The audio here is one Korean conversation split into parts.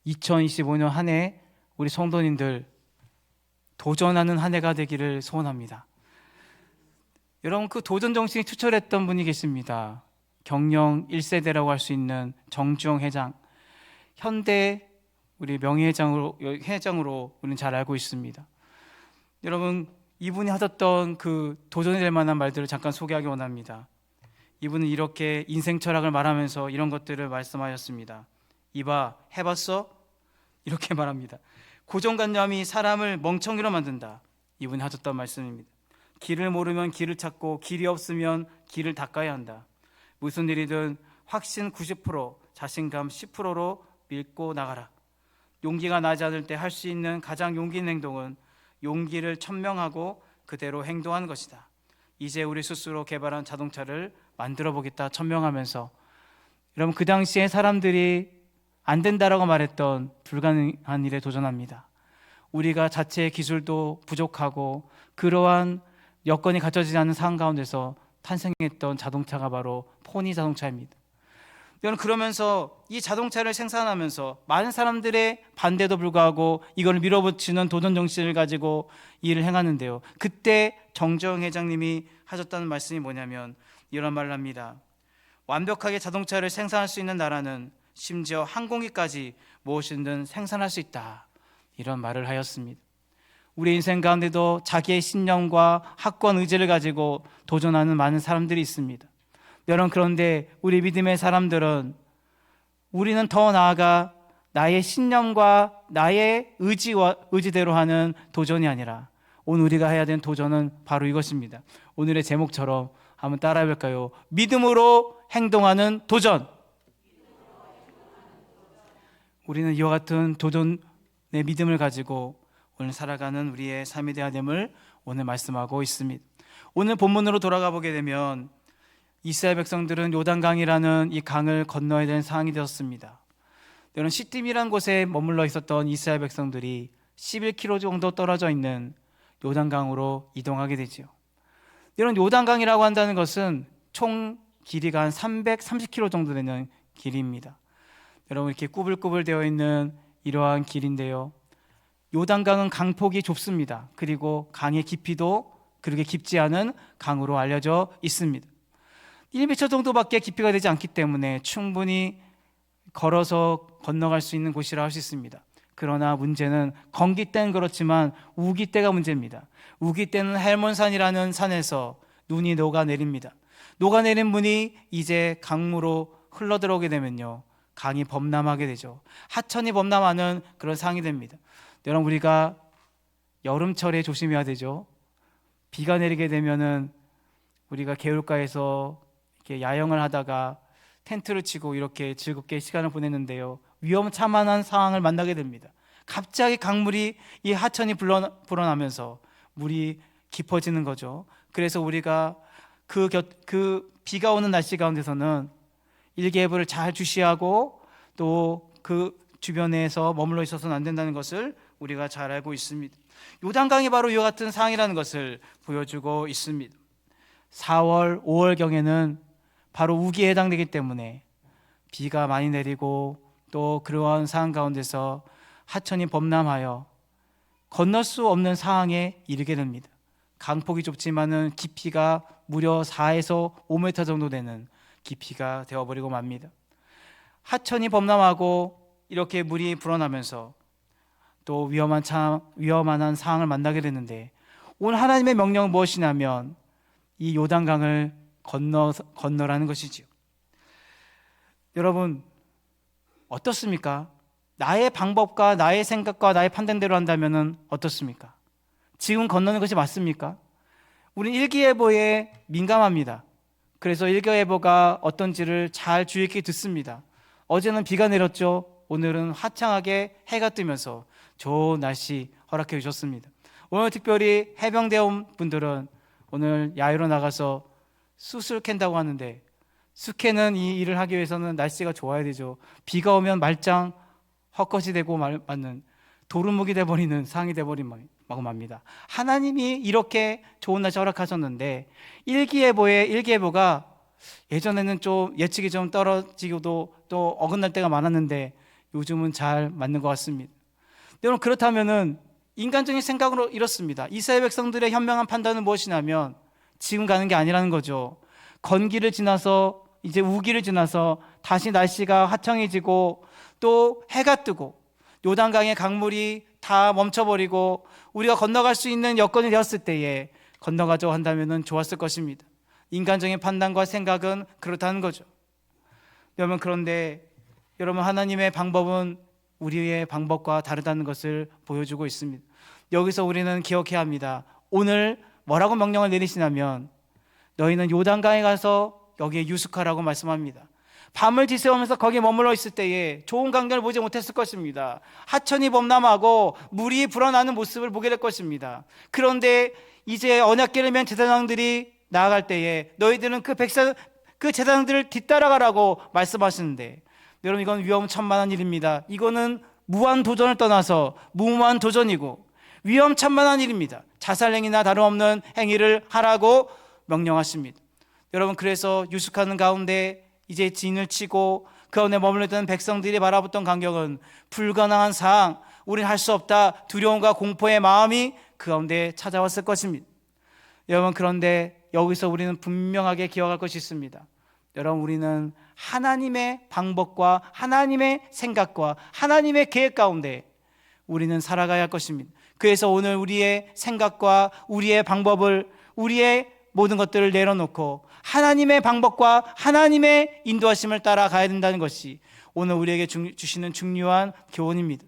2025년 한 해 우리 성도님들 도전하는 한 해가 되기를 소원합니다. 여러분, 그 도전 정신이 투철했던 분이 계십니다. 경영 1세대라고 할 수 있는 정주영 회장. 현대 우리 회장으로 우리는 잘 알고 있습니다. 여러분, 이분이 하셨던 그 도전이 될 만한 말들을 잠깐 소개하기 원합니다. 이분은 이렇게 인생 철학을 말하면서 이런 것들을 말씀하셨습니다. 이봐, 해봤어? 이렇게 말합니다. 고정관념이 사람을 멍청이로 만든다. 이분이 하셨던 말씀입니다. 길을 모르면 길을 찾고 길이 없으면 길을 닦아야 한다. 무슨 일이든 확신 90%, 자신감 10%로 밀고 나가라. 용기가 나지 않을 때 할 수 있는 가장 용기 있는 행동은 용기를 천명하고 그대로 행동하는 것이다. 이제 우리 스스로 개발한 자동차를 만들어 보겠다 천명하면서, 여러분, 그 당시에 사람들이 안 된다라고 말했던 불가능한 일에 도전합니다. 우리가 자체의 기술도 부족하고 그러한 여건이 갖춰지지 않은 상황 가운데서 탄생했던 자동차가 바로 포니 자동차입니다. 여러분, 그러면서 이 자동차를 생산하면서 많은 사람들의 반대도 불구하고 이걸 밀어붙이는 도전 정신을 가지고 일을 행하는데요, 그때 정주영 회장님이 하셨다는 말씀이 뭐냐면 이런 말을 합니다. 완벽하게 자동차를 생산할 수 있는 나라는 심지어 항공기까지 무엇이든 생산할 수 있다, 이런 말을 하였습니다. 우리 인생 가운데도 자기의 신념과 확고한 의지를 가지고 도전하는 많은 사람들이 있습니다. 여러분, 그런데 우리 믿음의 사람들은 우리는 더 나아가 나의 신념과 나의 의지대로 하는 도전이 아니라 오늘 우리가 해야 되는 도전은 바로 이것입니다. 오늘의 제목처럼 한번 따라해 볼까요? 믿음으로 행동하는 도전. 우리는 이와 같은 도전의 믿음을 가지고 오늘 살아가는 우리의 삶이 되어야 됨을 오늘 말씀하고 있습니다. 오늘 본문으로 돌아가 보게 되면 이스라엘 백성들은 요단강이라는 이 강을 건너야 되는 상황이 되었습니다. 여러분, 시딤이라는 곳에 머물러 있었던 이스라엘 백성들이 11km 정도 떨어져 있는 요단강으로 이동하게 되죠. 여러분, 요단강이라고 한다는 것은 총 길이가 한 330km 정도 되는 길입니다. 여러분, 이렇게 꾸불꾸불 되어 있는 이러한 길인데요, 요단강은 강폭이 좁습니다. 그리고 강의 깊이도 그렇게 깊지 않은 강으로 알려져 있습니다. 1m 정도밖에 깊이가 되지 않기 때문에 충분히 걸어서 건너갈 수 있는 곳이라 할 수 있습니다. 그러나 문제는 건기 때는 그렇지만 우기 때가 문제입니다. 우기 때는 헬몬산이라는 산에서 눈이 녹아내립니다. 녹아내린 물이 이제 강무로 흘러들어오게 되면요, 강이 범람하게 되죠. 하천이 범람하는 그런 상황이 됩니다. 여러분, 우리가 여름철에 조심해야 되죠. 비가 내리게 되면은 우리가 개울가에서 이렇게 야영을 하다가 텐트를 치고 이렇게 즐겁게 시간을 보냈는데요, 위험천만한 상황을 만나게 됩니다. 갑자기 강물이, 이 하천이 불어나면서 물이 깊어지는 거죠. 그래서 우리가 그 비가 오는 날씨 가운데서는 일기예보를 잘 주시하고 또 그 주변에서 머물러 있어서는 안 된다는 것을 우리가 잘 알고 있습니다. 요단강이 바로 이와 같은 상황이라는 것을 보여주고 있습니다. 4월, 5월경에는 바로 우기에 해당되기 때문에 비가 많이 내리고 또 그러한 상황 가운데서 하천이 범람하여 건널 수 없는 상황에 이르게 됩니다. 강폭이 좁지만은 깊이가 무려 4에서 5m 정도 되는 깊이가 되어버리고 맙니다. 하천이 범람하고 이렇게 물이 불어나면서 또 위험한 상황을 만나게 되는데, 오늘 하나님의 명령은 무엇이냐면 이 요단강을 건너라는 것이지요. 여러분, 어떻습니까? 나의 방법과 나의 생각과 나의 판단대로 한다면 어떻습니까? 지금 건너는 것이 맞습니까? 우리는 일기예보에 민감합니다. 그래서 일기예보가 어떤지를 잘 주의 깊게 듣습니다. 어제는 비가 내렸죠. 오늘은 화창하게 해가 뜨면서 좋은 날씨 허락해 주셨습니다. 오늘 특별히 해병대 온 분들은 오늘 야외로 나가서 숯을 캔다고 하는데, 숯 캐는 이 일을 하기 위해서는 날씨가 좋아야 되죠. 비가 오면 말짱 헛것이 되고 맞는 도루묵이 돼버리는 상이 돼버리고 맙니다. 하나님이 이렇게 좋은 날씨 허락하셨는데, 일기예보가 예전에는 좀 예측이 좀 떨어지고도 또 어긋날 때가 많았는데, 요즘은 잘 맞는 것 같습니다. 여러분, 그렇다면은 인간적인 생각으로 이렇습니다. 이스라엘 백성들의 현명한 판단은 무엇이냐면 지금 가는 게 아니라는 거죠. 건기를 지나서 이제 우기를 지나서 다시 날씨가 화창해지고 또 해가 뜨고 요단강의 강물이 다 멈춰버리고 우리가 건너갈 수 있는 여건이 되었을 때에 건너가자고 한다면 좋았을 것입니다. 인간적인 판단과 생각은 그렇다는 거죠. 여러분, 그런데 여러분, 하나님의 방법은 우리의 방법과 다르다는 것을 보여주고 있습니다. 여기서 우리는 기억해야 합니다. 오늘 뭐라고 명령을 내리시냐면 너희는 요단강에 가서 여기에 유숙하라고 말씀합니다. 밤을 지새우면서 거기에 머물러 있을 때에 좋은 광경을 보지 못했을 것입니다. 하천이 범람하고 물이 불어나는 모습을 보게 될 것입니다. 그런데 이제 언약궤를 맨 제사장들이 나아갈 때에 너희들은 그 제사장들을 뒤따라가라고 말씀하시는데, 여러분, 이건 위험천만한 일입니다. 이거는 무한 도전을 떠나서 무모한 도전이고 위험천만한 일입니다. 자살행위나 다름없는 행위를 하라고 명령하십니다. 여러분, 그래서 유숙하는 가운데 이제 진을 치고 그 가운데 머물렀던 백성들이 바라봤던 광경은 불가능한 사항, 우리는 할 수 없다, 두려움과 공포의 마음이 그 가운데 찾아왔을 것입니다. 여러분, 그런데 여기서 우리는 분명하게 기억할 것이 있습니다. 여러분, 우리는 하나님의 방법과 하나님의 생각과 하나님의 계획 가운데 우리는 살아가야 할 것입니다. 그래서 오늘 우리의 생각과 우리의 방법을, 우리의 모든 것들을 내려놓고 하나님의 방법과 하나님의 인도하심을 따라가야 된다는 것이 오늘 우리에게 주시는 중요한 교훈입니다.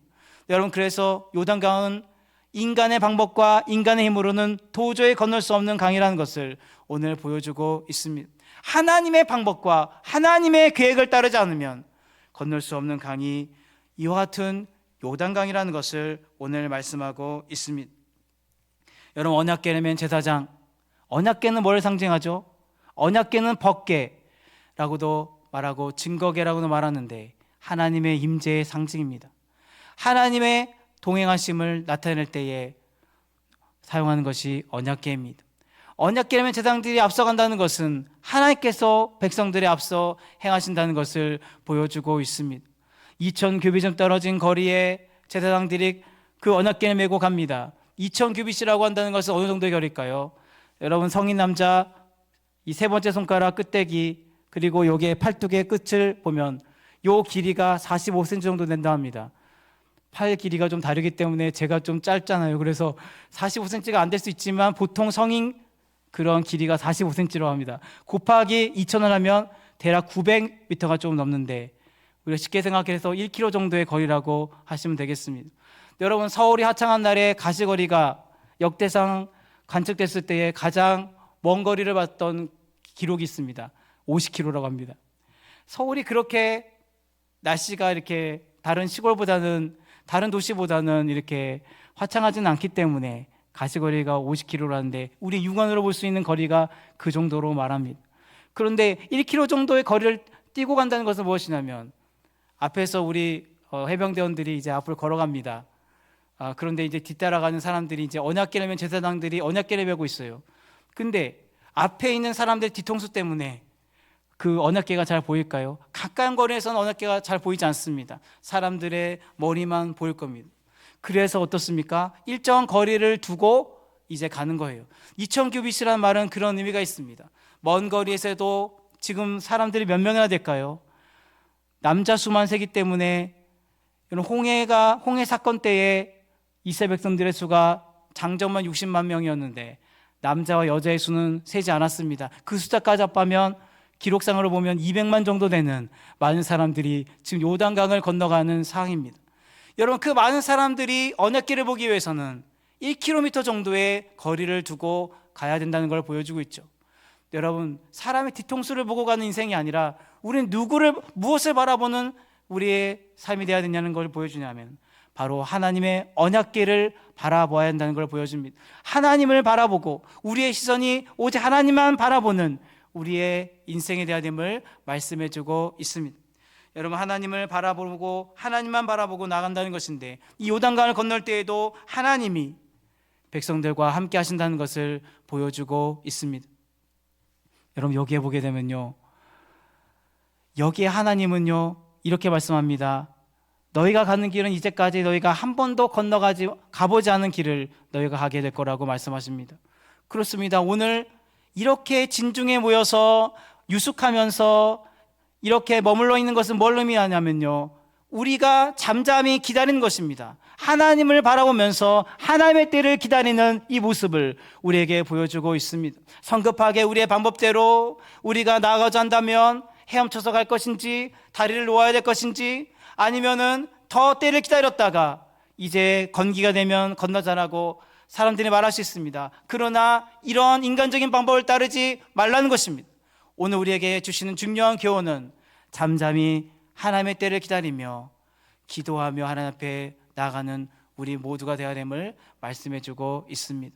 여러분, 그래서 요단강은 인간의 방법과 인간의 힘으로는 도저히 건널 수 없는 강이라는 것을 오늘 보여주고 있습니다. 하나님의 방법과 하나님의 계획을 따르지 않으면 건널 수 없는 강이 이와 같은 요단강이라는 것을 오늘 말씀하고 있습니다. 여러분, 언약궤를 맨 제사장, 언약궤는 뭘 상징하죠? 언약궤는 법궤라고도 말하고 증거궤라고도 말하는데 하나님의 임재의 상징입니다. 하나님의 동행하심을 나타낼 때에 사용하는 것이 언약궤입니다. 언약궤라면 제사장들이 앞서간다는 것은 하나님께서 백성들에 앞서 행하신다는 것을 보여주고 있습니다. 2000규빗 떨어진 거리에 제사장들이 그 언약궤를 메고 갑니다. 2000규빗이라고 한다는 것은 어느 정도의 거리일까요? 여러분, 성인 남자 이 세 번째 손가락 끝대기 그리고 여기에 팔뚝의 끝을 보면 요 길이가 45cm 정도 된다 합니다. 팔 길이가 좀 다르기 때문에 제가 좀 짧잖아요. 그래서 45cm가 안 될 수 있지만 보통 성인 그런 길이가 45cm로 합니다. 곱하기 2000을 하면 대략 900m가 조금 넘는데 우리가 쉽게 생각해서 1km 정도의 거리라고 하시면 되겠습니다. 여러분, 서울이 하창한 날에 가시거리가 역대상 관측됐을 때에 가장 먼 거리를 봤던 기록이 있습니다. 50km라고 합니다. 서울이 그렇게 날씨가 이렇게 다른 시골보다는 다른 도시보다는 이렇게 화창하지는 않기 때문에 가시거리가 50km라는데 우리 육안으로 볼 수 있는 거리가 그 정도로 말합니다. 그런데 1km 정도의 거리를 뛰고 간다는 것은 무엇이냐면 앞에서 우리 해병대원들이 이제 앞을 걸어갑니다. 그런데 이제 뒤따라가는 사람들이 이제 언약궤라면 제사장들이 언약궤를 메고 있어요. 근데 앞에 있는 사람들 뒤통수 때문에 그 언약궤가 잘 보일까요? 가까운 거리에서는 언약궤가 잘 보이지 않습니다. 사람들의 머리만 보일 겁니다. 그래서 어떻습니까? 일정한 거리를 두고 이제 가는 거예요. 2000규빗이라는 말은 그런 의미가 있습니다. 먼 거리에서도 지금 사람들이 몇 명이나 될까요? 남자 수만 세기 때문에 홍해 사건 때에 이스라엘 백성들의 수가 장정만 60만 명이었는데 남자와 여자의 수는 세지 않았습니다. 그 숫자까지 합하면 기록상으로 보면 200만 정도 되는 많은 사람들이 지금 요단강을 건너가는 상황입니다. 여러분, 그 많은 사람들이 언약궤를 보기 위해서는 1km 정도의 거리를 두고 가야 된다는 걸 보여주고 있죠. 여러분, 사람의 뒤통수를 보고 가는 인생이 아니라 우리는 무엇을 바라보는 우리의 삶이 되어야 되냐는 걸 보여주냐면 바로 하나님의 언약궤를 바라보아야 한다는 걸 보여줍니다. 하나님을 바라보고 우리의 시선이 오직 하나님만 바라보는 우리의 인생에 대한 됨을 말씀해주고 있습니다. 여러분, 하나님을 바라보고 하나님만 바라보고 나간다는 것인데 이 요단강을 건널 때에도 하나님이 백성들과 함께 하신다는 것을 보여주고 있습니다. 여러분, 여기에 보게 되면요, 여기에 하나님은요 이렇게 말씀합니다. 너희가 가는 길은 이제까지 너희가 한 번도 가보지 않은 길을 너희가 가게 될 거라고 말씀하십니다. 그렇습니다. 오늘 이렇게 진중에 모여서 유숙하면서 이렇게 머물러 있는 것은 뭘 의미하냐면요, 우리가 잠잠히 기다리는 것입니다. 하나님을 바라보면서 하나님의 때를 기다리는 이 모습을 우리에게 보여주고 있습니다. 성급하게 우리의 방법대로 우리가 나아가자 한다면 헤엄쳐서 갈 것인지, 다리를 놓아야 될 것인지, 아니면은 더 때를 기다렸다가 이제 건기가 되면 건너자라고 사람들이 말할 수 있습니다. 그러나 이런 인간적인 방법을 따르지 말라는 것입니다. 오늘 우리에게 주시는 중요한 교훈은 잠잠히 하나님의 때를 기다리며 기도하며 하나님 앞에 나아가는 우리 모두가 되어야 됨을 말씀해주고 있습니다.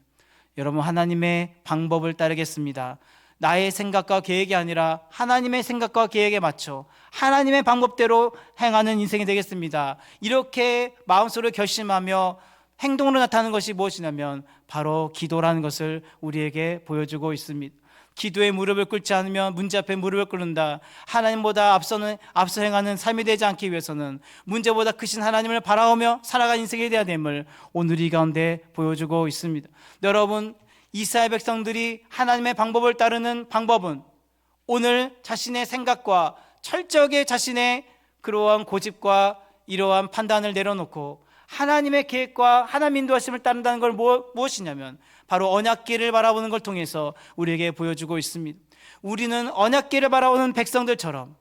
여러분, 하나님의 방법을 따르겠습니다. 나의 생각과 계획이 아니라 하나님의 생각과 계획에 맞춰 하나님의 방법대로 행하는 인생이 되겠습니다. 이렇게 마음속으로 결심하며 행동으로 나타나는 것이 무엇이냐면 바로 기도라는 것을 우리에게 보여주고 있습니다. 기도에 무릎을 꿇지 않으면 문제 앞에 무릎을 꿇는다. 하나님보다 앞서 행하는 삶이 되지 않기 위해서는 문제보다 크신 하나님을 바라보며 살아가는 인생이 되어야 됨을 오늘 이 가운데 보여주고 있습니다. 여러분, 이스라엘 백성들이 하나님의 방법을 따르는 방법은 오늘 자신의 생각과 철저하게 자신의 그러한 고집과 이러한 판단을 내려놓고 하나님의 계획과 하나님 인도하심을 따른다는 걸 무엇이냐면 바로 언약궤를 바라보는 걸 통해서 우리에게 보여주고 있습니다. 우리는 언약궤를 바라보는 백성들처럼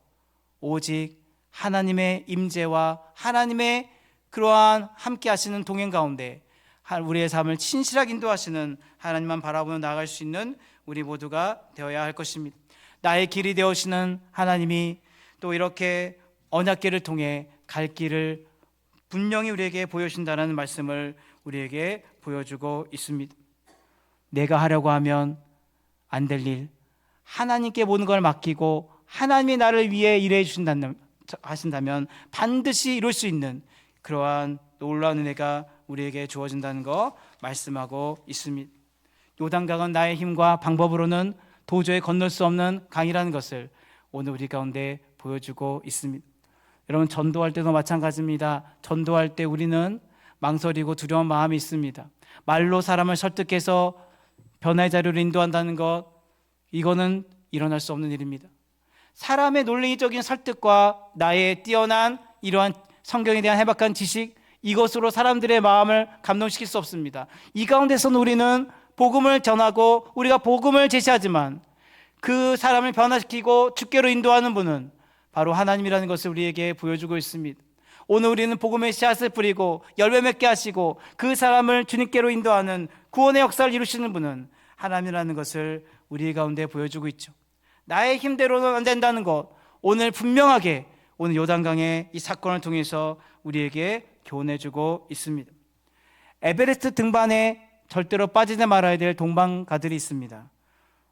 오직 하나님의 임재와 하나님의 그러한 함께 하시는 동행 가운데 우리의 삶을 신실하게 인도하시는 하나님만 바라보며 나아갈 수 있는 우리 모두가 되어야 할 것입니다. 나의 길이 되어주시는 하나님이 또 이렇게 언약궤를 통해 갈 길을 분명히 우리에게 보여주신다는 말씀을 우리에게 보여주고 있습니다. 내가 하려고 하면 안 될 일, 하나님께 모든 걸 맡기고 하나님이 나를 위해 일해 하신다면 반드시 이룰 수 있는 그러한 놀라운 은혜가 우리에게 주어진다는 거 말씀하고 있습니다. 요단강은 나의 힘과 방법으로는 도저히 건널 수 없는 강이라는 것을 오늘 우리 가운데 보여주고 있습니다. 여러분, 전도할 때도 마찬가지입니다. 전도할 때 우리는 망설이고 두려운 마음이 있습니다. 말로 사람을 설득해서 변화의 자료를 인도한다는 것, 이거는 일어날 수 없는 일입니다. 사람의 논리적인 설득과 나의 뛰어난 이러한 성경에 대한 해박한 지식, 이것으로 사람들의 마음을 감동시킬 수 없습니다. 이 가운데서는 우리는 복음을 전하고 우리가 복음을 제시하지만 그 사람을 변화시키고 주께로 인도하는 분은 바로 하나님이라는 것을 우리에게 보여주고 있습니다. 오늘 우리는 복음의 씨앗을 뿌리고 열매 맺게 하시고 그 사람을 주님께로 인도하는 구원의 역사를 이루시는 분은 하나님이라는 것을 우리 가운데 보여주고 있죠. 나의 힘대로는 안 된다는 것, 오늘 분명하게 오늘 요단강의 이 사건을 통해서 우리에게 교훈해주고 있습니다. 에베레스트 등반에 절대로 빠지지 말아야 될 동반가들이 있습니다.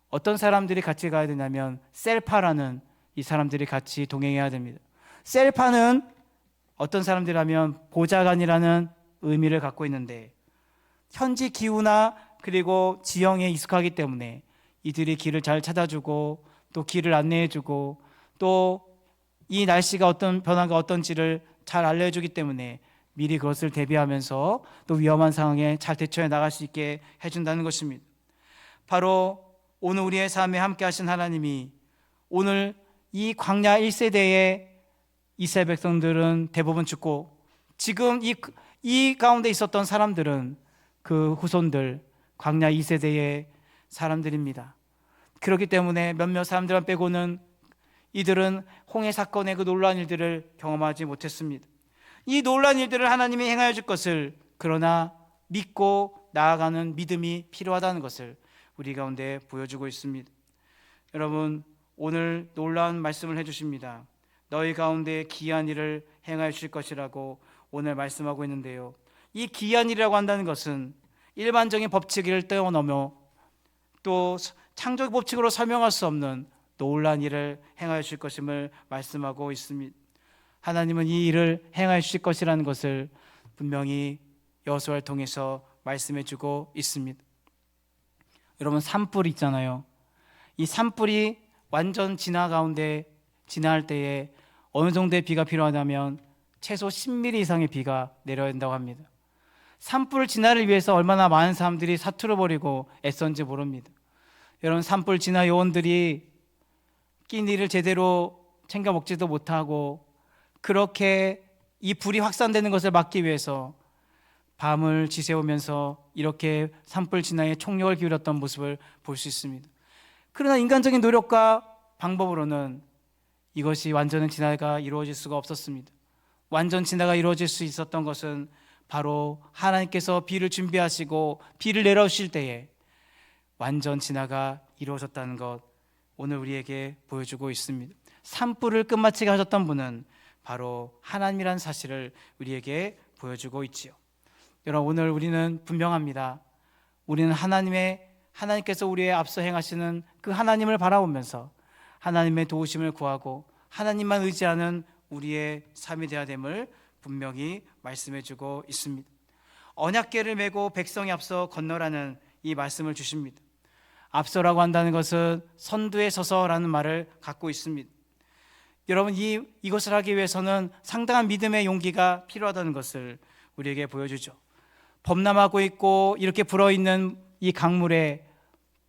어떤 사람들이 같이 가야 되냐면 셀파라는 이 사람들이 같이 동행해야 됩니다. 셀파는 어떤 사람들이라면 보좌관이라는 의미를 갖고 있는데 현지 기후나 그리고 지형에 익숙하기 때문에 이들이 길을 잘 찾아주고 또 길을 안내해주고 또 이 날씨가 어떤 변화가 어떤지를 잘 알려주기 때문에 미리 그것을 대비하면서 또 위험한 상황에 잘 대처해 나갈 수 있게 해준다는 것입니다. 바로 오늘 우리의 삶에 함께 하신 하나님이 오늘 이 광야 1세대의 이스라엘 백성들은 대부분 죽고 지금 이 가운데 있었던 사람들은 그 후손들 광야 2세대의 사람들입니다. 그렇기 때문에 몇몇 사람들만 빼고는 이들은 홍해 사건의 그 놀라운 일들을 경험하지 못했습니다. 이 놀라운 일들을 하나님이 행하여 줄 것을 그러나 믿고 나아가는 믿음이 필요하다는 것을 우리 가운데 보여주고 있습니다. 여러분, 오늘 놀라운 말씀을 해주십니다. 너희 가운데 기이한 일을 행하여 주실 것이라고 오늘 말씀하고 있는데요, 이 기이한 일이라고 한다는 것은 일반적인 법칙을 뛰어넘어 또 창조적 법칙으로 설명할 수 없는 놀라운 일을 행하여 주실 것임을 말씀하고 있습니다. 하나님은 이 일을 행하여 주실 것이라는 것을 분명히 여호수아를 통해서 말씀해 주고 있습니다. 여러분, 산불 있잖아요. 이 산불이 완전 진화 가운데 진화할 때에 어느 정도의 비가 필요하냐면 최소 10mm 이상의 비가 내려야 된다고 합니다. 산불 진화를 위해서 얼마나 많은 사람들이 사투를 벌이고 애썼는지 모릅니다. 여러분, 산불 진화 요원들이 끼니를 제대로 챙겨 먹지도 못하고 그렇게 이 불이 확산되는 것을 막기 위해서 밤을 지새우면서 이렇게 산불 진화에 총력을 기울였던 모습을 볼 수 있습니다. 그러나 인간적인 노력과 방법으로는 이것이 완전한 진화가 이루어질 수가 없었습니다. 완전 진화가 이루어질 수 있었던 것은 바로 하나님께서 비를 준비하시고 비를 내려오실 때에 완전 진화가 이루어졌다는 것, 오늘 우리에게 보여주고 있습니다. 산불을 끝마치게 하셨던 분은 바로 하나님이라는 사실을 우리에게 보여주고 있지요. 여러분, 오늘 우리는 분명합니다. 우리는 하나님께서 우리의 앞서 행하시는 그 하나님을 바라보면서 하나님의 도우심을 구하고 하나님만 의지하는 우리의 삶이 되어야 됨을 분명히 말씀해주고 있습니다. 언약궤를 메고 백성이 앞서 건너라는 이 말씀을 주십니다. 앞서라고 한다는 것은 선두에 서서라는 말을 갖고 있습니다. 여러분, 이것을 하기 위해서는 상당한 믿음의 용기가 필요하다는 것을 우리에게 보여주죠. 범람하고 있고 이렇게 불어있는 이 강물에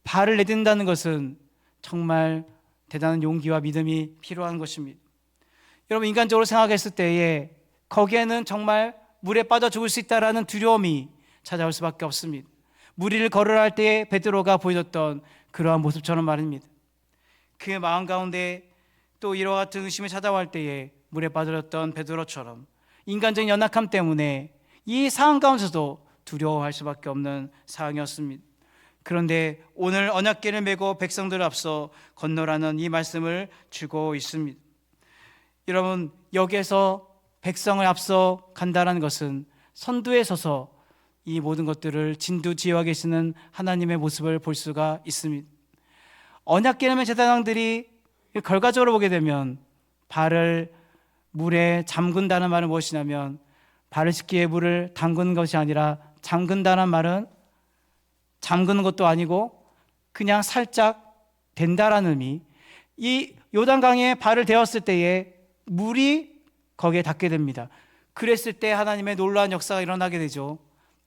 발을 내딛는다는 것은 정말 대단한 용기와 믿음이 필요한 것입니다. 여러분, 인간적으로 생각했을 때에 거기에는 정말 물에 빠져 죽을 수 있다라는 두려움이 찾아올 수밖에 없습니다. 물 위를 걸으라 할 때에 베드로가 보여줬던 그러한 모습처럼 말입니다. 그 마음 가운데 또 이와 같은 의심이 찾아올 때에 물에 빠져졌던 베드로처럼 인간적인 연약함 때문에 이 상황 가운데서도 두려워할 수밖에 없는 상황이었습니다. 그런데 오늘 언약궤를 메고 백성들을 앞서 건너라는 이 말씀을 주고 있습니다. 여러분, 여기에서 백성을 앞서 간다는 것은 선두에 서서 이 모든 것들을 진두지휘하고 계시는 하나님의 모습을 볼 수가 있습니다. 언약궤를 맨 제사장들이 결과적으로 보게 되면 발을 물에 잠근다는 말은 무엇이냐면 발을 씻기 위해 물을 담그는 것이 아니라 잠근다는 말은 잠그는 것도 아니고 그냥 살짝 된다라는 의미. 이 요단강에 발을 대었을 때에 물이 거기에 닿게 됩니다. 그랬을 때 하나님의 놀라운 역사가 일어나게 되죠.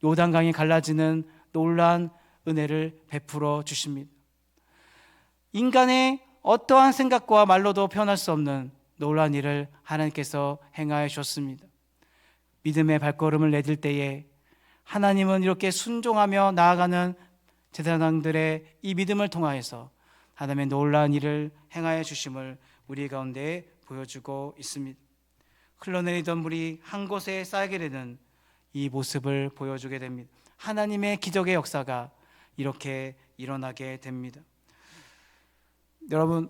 요단강이 갈라지는 놀라운 은혜를 베풀어 주십니다. 인간의 어떠한 생각과 말로도 표현할 수 없는 놀라운 일을 하나님께서 행하여 주셨습니다. 믿음의 발걸음을 내딜 때에 하나님은 이렇게 순종하며 나아가는 제사장들의 이 믿음을 통하여서 하나님의 놀라운 일을 행하여 주심을 우리 가운데 보여주고 있습니다. 흘러내리던 물이 한 곳에 쌓이게 되는 이 모습을 보여주게 됩니다. 하나님의 기적의 역사가 이렇게 일어나게 됩니다. 여러분,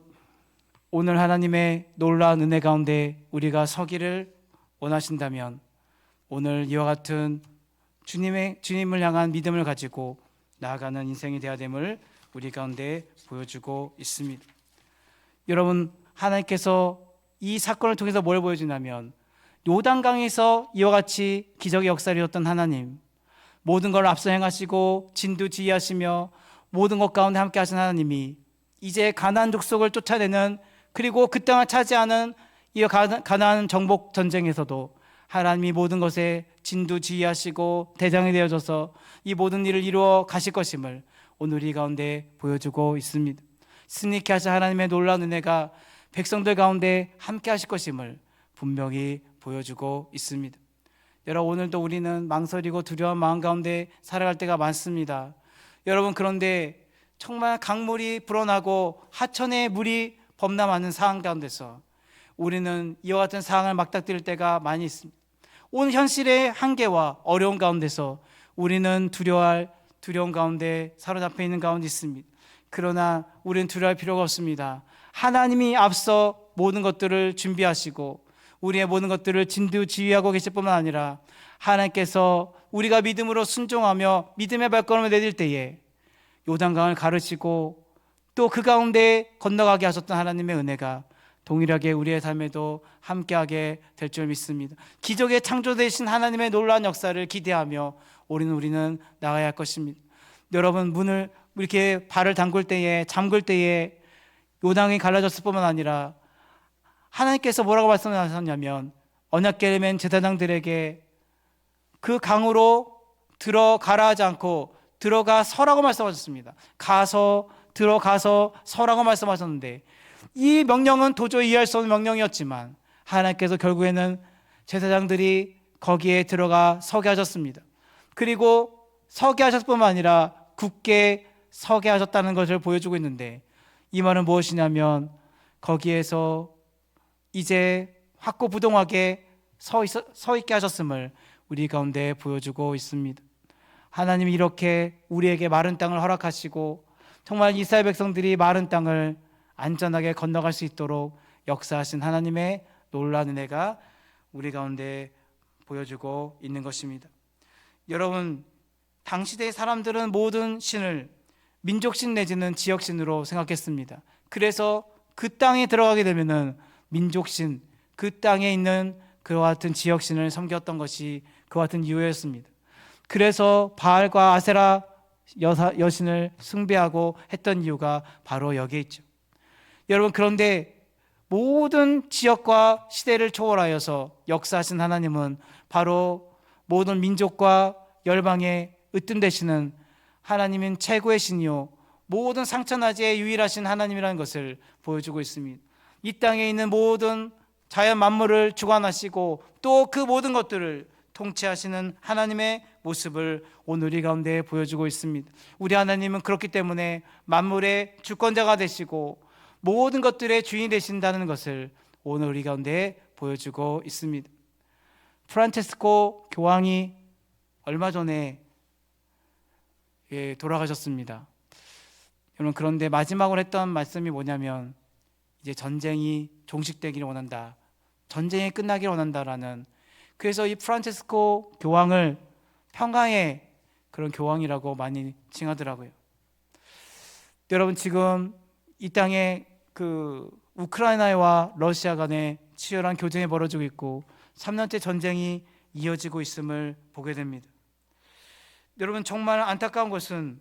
오늘 하나님의 놀라운 은혜 가운데 우리가 서기를 원하신다면 오늘 이와 같은 주님을 향한 믿음을 가지고 나아가는 인생이 되어야 됨을 우리 가운데 보여주고 있습니다. 여러분, 하나님께서 이 사건을 통해서 뭘 보여주냐면 요단강에서 이와 같이 기적의 역사를 이뤘던 하나님, 모든 걸 앞서 행하시고 진두지휘하시며 모든 것 가운데 함께 하신 하나님이 이제 가나안 족속을 쫓아내는, 그리고 그 땅을 차지하는 이 가나안 정복 전쟁에서도 하나님이 모든 것에 진두지휘하시고 대장이 되어져서 이 모든 일을 이루어 가실 것임을 오늘 이 가운데 보여주고 있습니다. 승리케 하신 하나님의 놀라운 은혜가 백성들 가운데 함께 하실 것임을 분명히 보여주고 있습니다. 여러분, 오늘도 우리는 망설이고 두려운 마음 가운데 살아갈 때가 많습니다. 여러분, 그런데 정말 강물이 불어나고 하천에 물이 범람하는 상황 가운데서 우리는 이와 같은 상황을 맞닥뜨릴 때가 많이 있습니다. 오늘 현실의 한계와 어려운 가운데서 우리는 두려운 가운데 사로잡혀 있는 가운데 있습니다. 그러나 우리는 두려워할 필요가 없습니다. 하나님이 앞서 모든 것들을 준비하시고 우리의 모든 것들을 진두지휘하고 계실 뿐만 아니라 하나님께서 우리가 믿음으로 순종하며 믿음의 발걸음을 내딜 때에 요단강을 가르치고 또 그 가운데 건너가게 하셨던 하나님의 은혜가 동일하게 우리의 삶에도 함께하게 될 줄 믿습니다. 기적의 창조되신 하나님의 놀라운 역사를 기대하며 우리는 나가야 할 것입니다. 여러분, 문을 이렇게 발을 잠글 때에 요단강이 갈라졌을 뿐만 아니라 하나님께서 뭐라고 말씀하셨냐면 언약궤를 맨 제사장들에게 그 강으로 들어가라 하지 않고 들어가서라고 말씀하셨습니다. 들어가서 서라고 말씀하셨는데, 이 명령은 도저히 이해할 수 없는 명령이었지만 하나님께서 결국에는 제사장들이 거기에 들어가 서게 하셨습니다. 그리고 서게 하셨을 뿐만 아니라 굳게 서게 하셨다는 것을 보여주고 있는데, 이 말은 무엇이냐면 거기에서 이제 확고부동하게 서 있게 하셨음을 우리 가운데 보여주고 있습니다. 하나님이 이렇게 우리에게 마른 땅을 허락하시고 정말 이스라엘 백성들이 마른 땅을 안전하게 건너갈 수 있도록 역사하신 하나님의 놀라운 은혜가 우리 가운데 보여주고 있는 것입니다. 여러분, 당시대의 사람들은 모든 신을 민족신 내지는 지역신으로 생각했습니다. 그래서 그 땅에 들어가게 되면은 민족신, 그 땅에 있는 그와 같은 지역신을 섬겼던 것이 그와 같은 이유였습니다. 그래서 바알과 아세라 여신을 숭배하고 했던 이유가 바로 여기에 있죠. 여러분, 그런데 모든 지역과 시대를 초월하여서 역사하신 하나님은 바로 모든 민족과 열방에 으뜸되시는 하나님인 최고의 신이요 모든 상천하지의 유일하신 하나님이라는 것을 보여주고 있습니다. 이 땅에 있는 모든 자연 만물을 주관하시고 또 그 모든 것들을 통치하시는 하나님의 모습을 오늘 우리 가운데 보여주고 있습니다. 우리 하나님은 그렇기 때문에 만물의 주권자가 되시고 모든 것들의 주인이 되신다는 것을 오늘 우리 가운데 보여주고 있습니다. 프란체스코 교황이 얼마 전에 돌아가셨습니다. 여러분, 그런데 마지막으로 했던 말씀이 뭐냐면 이제 전쟁이 종식되기를 원한다, 전쟁이 끝나기를 원한다라는, 그래서 이 프란체스코 교황을 평강의 그런 교황이라고 많이 칭하더라고요. 여러분, 지금 이 땅에 그 우크라이나와 러시아 간의 치열한 교전이 벌어지고 있고 3년째 전쟁이 이어지고 있음을 보게 됩니다. 여러분, 정말 안타까운 것은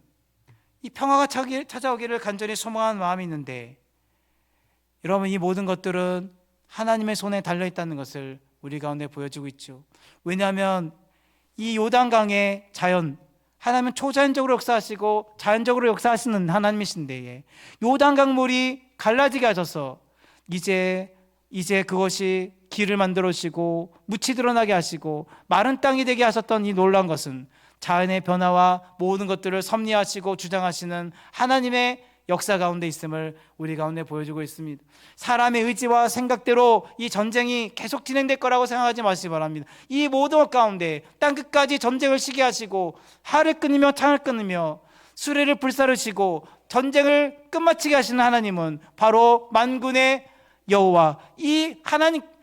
이 평화가 찾아오기를 간절히 소망하는 마음이 있는데, 여러분, 이 모든 것들은 하나님의 손에 달려있다는 것을 우리 가운데 보여주고 있죠. 왜냐하면 이 요단강의 자연, 하나님은 초자연적으로 역사하시고 자연적으로 역사하시는 하나님이신데, 요단강 물이 갈라지게 하셔서 이제 그것이 길을 만들어 주시고 묻이 드러나게 하시고 마른 땅이 되게 하셨던 이 놀라운 것은 자연의 변화와 모든 것들을 섭리하시고 주장하시는 하나님의 역사 가운데 있음을 우리 가운데 보여주고 있습니다. 사람의 의지와 생각대로 이 전쟁이 계속 진행될 거라고 생각하지 마시기 바랍니다. 이 모든 것 가운데 땅끝까지 전쟁을 시게 하시고 하를 끊으며 창을 끊으며 수레를 불사르시고 전쟁을 끝마치게 하시는 하나님은 바로 만군의 여호와, 이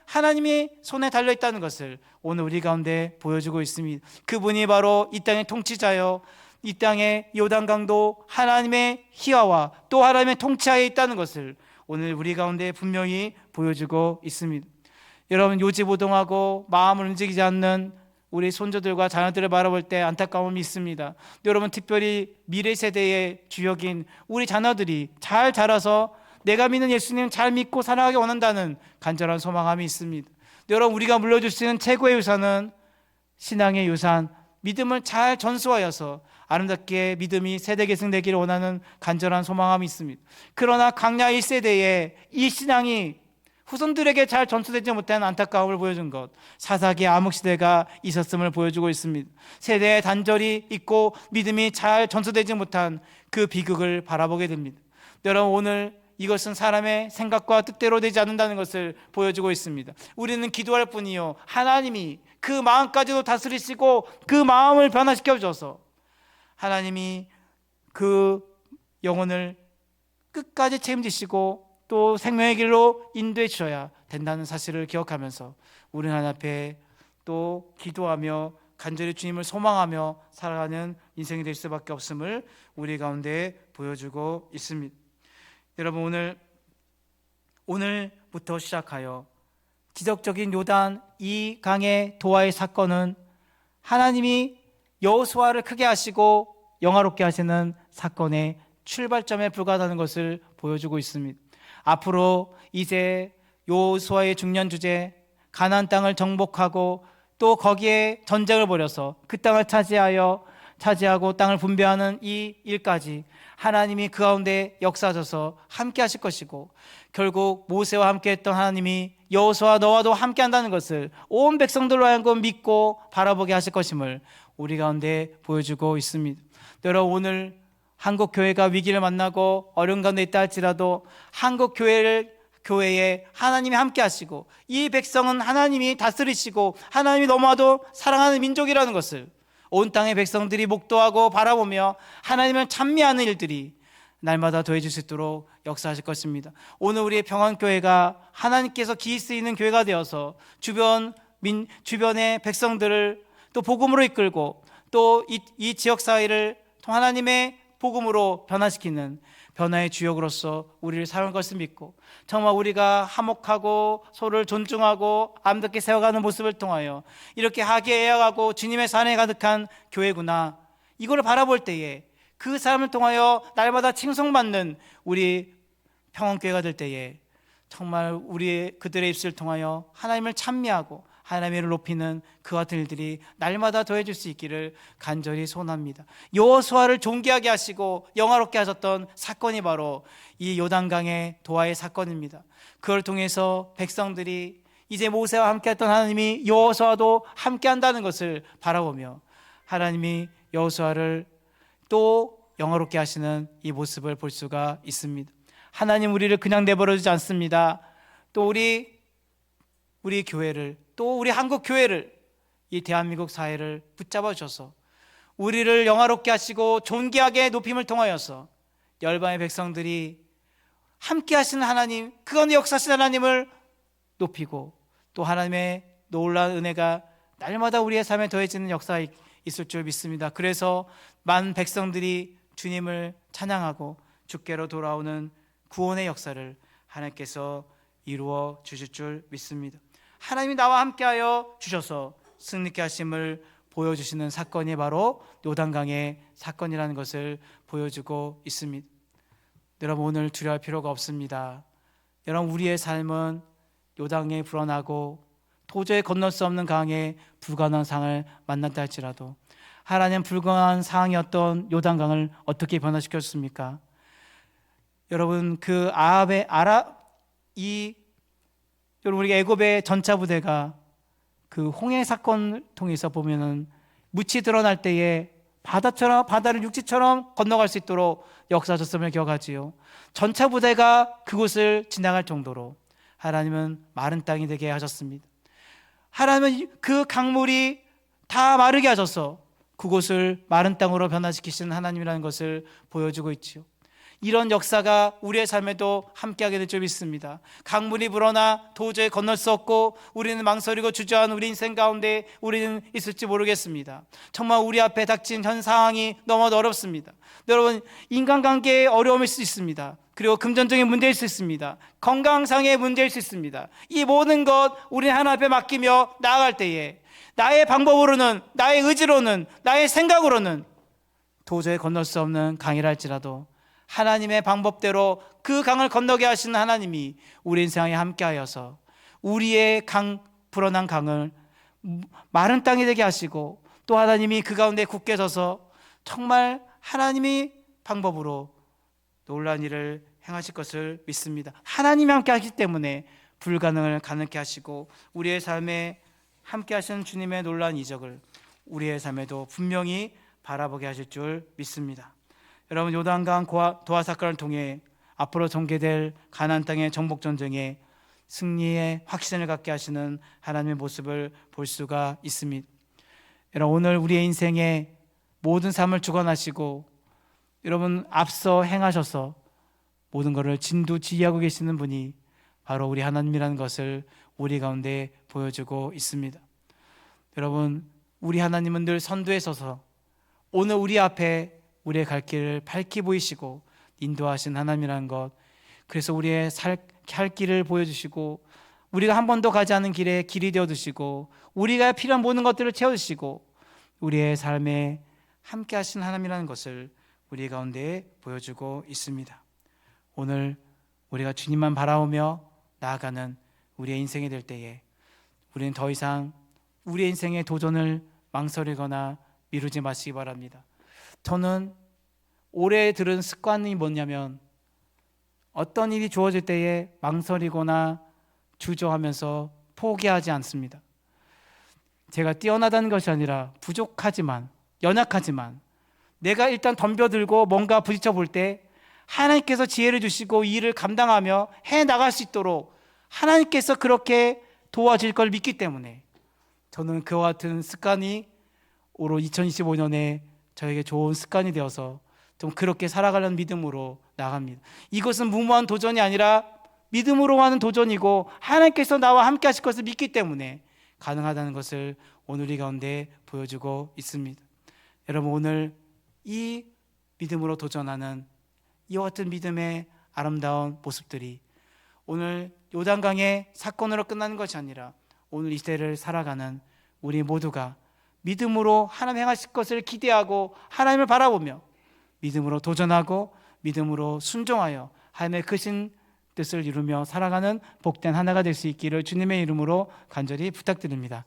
하나님이 손에 달려있다는 것을 오늘 우리 가운데 보여주고 있습니다. 그분이 바로 이 땅의 통치자요, 이 땅의 요단강도 하나님의 희화와 또 하나님의 통치하에 있다는 것을 오늘 우리 가운데 분명히 보여주고 있습니다. 여러분, 요지부동하고 마음을 움직이지 않는 우리 손주들과 자녀들을 바라볼 때 안타까움이 있습니다. 여러분, 특별히 미래 세대의 주역인 우리 자녀들이 잘 자라서 내가 믿는 예수님 잘 믿고 살아가기 원한다는 간절한 소망함이 있습니다. 여러분, 우리가 물려줄 수 있는 최고의 유산은 신앙의 유산, 믿음을 잘 전수하여서 아름답게 믿음이 세대 계승되기를 원하는 간절한 소망함이 있습니다. 그러나 강야 1세대에 이 신앙이 후손들에게 잘 전수되지 못한 안타까움을 보여준 것, 사사기 암흑시대가 있었음을 보여주고 있습니다. 세대의 단절이 있고 믿음이 잘 전수되지 못한 그 비극을 바라보게 됩니다. 여러분, 오늘 이것은 사람의 생각과 뜻대로 되지 않는다는 것을 보여주고 있습니다. 우리는 기도할 뿐이요, 하나님이 그 마음까지도 다스리시고 그 마음을 변화시켜 주셔서 하나님이 그 영혼을 끝까지 책임지시고 또 생명의 길로 인도해 주셔야 된다는 사실을 기억하면서 우리는 하나님 앞에 또 기도하며 간절히 주님을 소망하며 살아가는 인생이 될 수밖에 없음을 우리 가운데 보여주고 있습니다. 여러분, 오늘부터 시작하여 기적적인 요단 이 강의 도하의 사건은 하나님이 여호수아를 크게 하시고 영화롭게 하시는 사건의 출발점에 불과하다는 것을 보여주고 있습니다. 앞으로 이제 여호수아의 중년 주제, 가나안 땅을 정복하고 또 거기에 전쟁을 벌여서 그 땅을 차지하고 땅을 분배하는 이 일까지 하나님이 그 가운데 역사하셔서 함께 하실 것이고, 결국 모세와 함께 했던 하나님이 여호수아 너와도 함께 한다는 것을 온 백성들로 하여금 믿고 바라보게 하실 것임을 우리 가운데 보여주고 있습니다. 여러분, 오늘 한국 교회가 위기를 만나고 어려운 가운데 있다 할지라도 한국 교회에 하나님이 함께 하시고 이 백성은 하나님이 다스리시고 하나님이 너무나도 사랑하는 민족이라는 것을 온 땅의 백성들이 목도하고 바라보며 하나님을 찬미하는 일들이 날마다 더해질 수 있도록 역사하실 것입니다. 오늘 우리의 평안교회가 하나님께서 기이 쓰이는 교회가 되어서 주변의 백성들을 또 복음으로 이끌고 또 이 지역사회를 하나님의 복음으로 변화시키는 변화의 주역으로서 우리를 사용할 것을 믿고, 정말 우리가 화목하고 서로를 존중하고 아름답게 세워가는 모습을 통하여 이렇게 화기애애하고 주님의 사랑에 가득한 교회구나, 이거를 바라볼 때에 그 사람을 통하여 날마다 칭송받는 우리 평안교회가 될 때에 정말 그들의 입술을 통하여 하나님을 찬미하고 하나님을 높이는 그 같은 일들이 날마다 더해질 수 있기를 간절히 소원합니다. 여호수아를 존귀하게 하시고 영화롭게 하셨던 사건이 바로 이 요단강의 도하의 사건입니다. 그걸 통해서 백성들이 이제 모세와 함께했던 하나님이 여호수아도 함께한다는 것을 바라보며 하나님이 여호수아를 또 영화롭게 하시는 이 모습을 볼 수가 있습니다. 하나님 우리를 그냥 내버려두지 않습니다. 또 우리 교회를, 또 우리 한국 교회를, 이 대한민국 사회를 붙잡아 주셔서 우리를 영화롭게 하시고 존귀하게 높임을 통하여서 열방의 백성들이 함께 하시는 하나님, 그 가운데 역사하시는 하나님을 높이고 또 하나님의 놀라운 은혜가 날마다 우리의 삶에 더해지는 역사가 있을 줄 믿습니다. 그래서 많은 백성들이 주님을 찬양하고 주께로 돌아오는 구원의 역사를 하나님께서 이루어 주실 줄 믿습니다. 하나님이 나와 함께하여 주셔서 승리케 하심을 보여주시는 사건이 바로 요단강의 사건이라는 것을 보여주고 있습니다. 여러분, 오늘 두려워할 필요가 없습니다. 여러분, 우리의 삶은 요단강에 불어나고 도저히 건널 수 없는 강에 불가능한 상황을 만났다 할지라도 하나님 불가능한 상황이었던 요단강을 어떻게 변화시켰습니까? 여러분, 여러분, 우리 애굽의 전차 부대가 그 홍해 사건을 통해서 보면은 묻이 드러날 때에 바다를 육지처럼 건너갈 수 있도록 역사하셨음을 기억하지요. 전차 부대가 그곳을 지나갈 정도로 하나님은 마른 땅이 되게 하셨습니다. 하나님은 그 강물이 다 마르게 하셔서 그곳을 마른 땅으로 변화시키시는 하나님이라는 것을 보여주고 있지요. 이런 역사가 우리의 삶에도 함께하게 될 줄 믿습니다. 강물이 불어나 도저히 건널 수 없고 우리는 망설이고 주저하는 우리 인생 가운데 우리는 있을지 모르겠습니다. 정말 우리 앞에 닥친 현 상황이 너무 어렵습니다. 여러분, 인간관계에 어려움일 수 있습니다. 그리고 금전적인 문제일 수 있습니다. 건강상의 문제일 수 있습니다. 이 모든 것 우리는 하나님 앞에 맡기며 나아갈 때에 나의 방법으로는, 나의 의지로는, 나의 생각으로는 도저히 건널 수 없는 강이라 할지라도 하나님의 방법대로 그 강을 건너게 하시는 하나님이 우리 인생에 함께하여서 우리의 불어난 강을 마른 땅이 되게 하시고 또 하나님이 그 가운데 굳게 서서 정말 하나님이 방법으로 놀라운 일을 행하실 것을 믿습니다. 하나님이 함께 하시기 때문에 불가능을 가능케 하시고 우리의 삶에 함께 하시는 주님의 놀라운 이적을 우리의 삶에도 분명히 바라보게 하실 줄 믿습니다. 여러분, 요단강 도하 사건을 통해 앞으로 전개될 가나안 땅의 정복 전쟁에 승리의 확신을 갖게 하시는 하나님의 모습을 볼 수가 있습니다. 여러분, 오늘 우리의 인생에 모든 삶을 주관하시고 여러분 앞서 행하셔서 모든 것을 진두지휘하고 계시는 분이 바로 우리 하나님이라는 것을 우리 가운데 보여주고 있습니다. 여러분, 우리 하나님은 늘 선두에 서서 오늘 우리 앞에 우리의 갈 길을 밝히 보이시고 인도하신 하나님이라는 것, 그래서 우리의 할 길을 보여주시고 우리가 한 번도 가지 않은 길에 길이 되어주시고 우리가 필요한 모든 것들을 채워주시고 우리의 삶에 함께 하신 하나님이라는 것을 우리 가운데 보여주고 있습니다. 오늘 우리가 주님만 바라보며 나아가는 우리의 인생이 될 때에 우리는 더 이상 우리 인생의 도전을 망설이거나 미루지 마시기 바랍니다. 저는 올해 들은 습관이 뭐냐면 어떤 일이 주어질 때에 망설이거나 주저하면서 포기하지 않습니다. 제가 뛰어나다는 것이 아니라 부족하지만, 연약하지만 내가 일단 덤벼들고 뭔가 부딪혀 볼 때 하나님께서 지혜를 주시고 이 일을 감당하며 해나갈 수 있도록 하나님께서 그렇게 도와줄 걸 믿기 때문에 저는 그와 같은 습관이 올 2025년에 저에게 좋은 습관이 되어서 좀 그렇게 살아가려는 믿음으로 나갑니다. 이것은 무모한 도전이 아니라 믿음으로 하는 도전이고 하나님께서 나와 함께 하실 것을 믿기 때문에 가능하다는 것을 오늘 이 가운데 보여주고 있습니다. 여러분, 오늘 이 믿음으로 도전하는 이와 같은 믿음의 아름다운 모습들이 오늘 요단강의 사건으로 끝나는 것이 아니라 오늘 이 시대를 살아가는 우리 모두가 믿음으로 하나님 행하실 것을 기대하고 하나님을 바라보며 믿음으로 도전하고 믿음으로 순종하여 하나님의 크신 뜻을 이루며 살아가는 복된 하나가 될 수 있기를 주님의 이름으로 간절히 부탁드립니다.